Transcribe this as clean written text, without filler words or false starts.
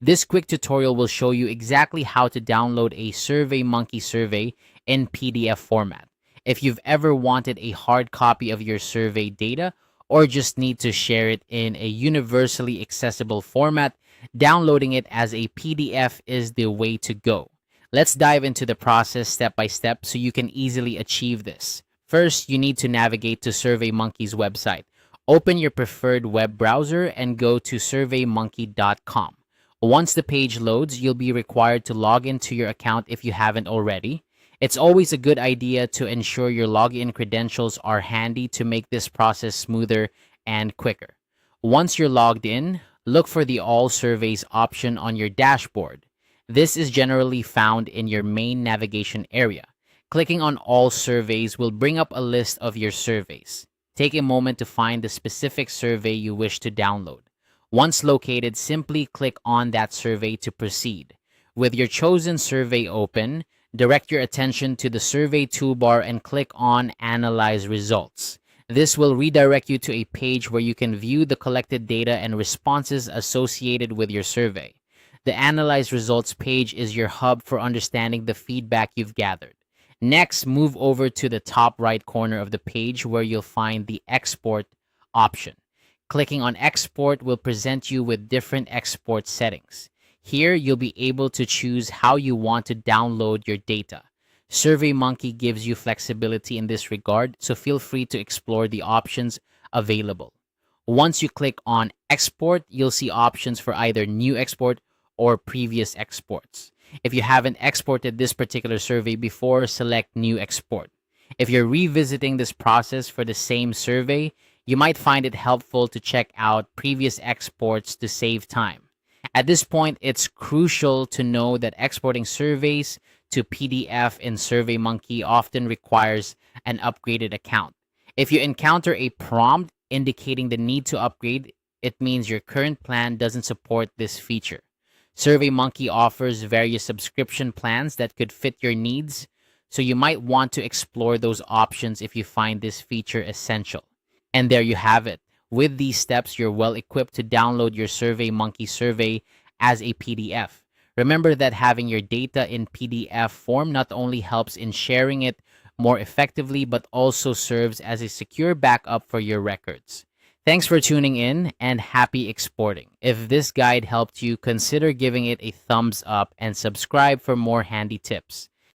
This quick tutorial will show you exactly how to download a SurveyMonkey survey in PDF format. If you've ever wanted a hard copy of your survey data or just need to share it in a universally accessible format, downloading it as a PDF is the way to go. Let's dive into the process step by step so you can easily achieve this. First, you need to navigate to SurveyMonkey's website. Open your preferred web browser and go to surveymonkey.com. Once the page loads, you'll be required to log into your account if you haven't already. It's always a good idea to ensure your login credentials are handy to make this process smoother and quicker. Once you're logged in, look for the All Surveys option on your dashboard. This is generally found in your main navigation area. Clicking on All Surveys will bring up a list of your surveys. Take a moment to find the specific survey you wish to download. Once located, simply click on that survey to proceed. With your chosen survey open, direct your attention to the survey toolbar and click on Analyze Results. This will redirect you to a page where you can view the collected data and responses associated with your survey. The Analyze Results page is your hub for understanding the feedback you've gathered. Next, move over to the top right corner of the page where you'll find the Export option. Clicking on Export will present you with different export settings. Here, you'll be able to choose how you want to download your data. SurveyMonkey gives you flexibility in this regard, so feel free to explore the options available. Once you click on Export, you'll see options for either New Export or Previous Exports. If you haven't exported this particular survey before, select New Export. If you're revisiting this process for the same survey, you might find it helpful to check out previous exports to save time. At this point, it's crucial to know that exporting surveys to PDF in SurveyMonkey often requires an upgraded account. If you encounter a prompt indicating the need to upgrade, it means your current plan doesn't support this feature. SurveyMonkey offers various subscription plans that could fit your needs, so you might want to explore those options if you find this feature essential. And there you have it. With these steps, you're well equipped to download your SurveyMonkey survey as a PDF. Remember that having your data in PDF form not only helps in sharing it more effectively, but also serves as a secure backup for your records. Thanks for tuning in and happy exporting. If this guide helped you, consider giving it a thumbs up and subscribe for more handy tips.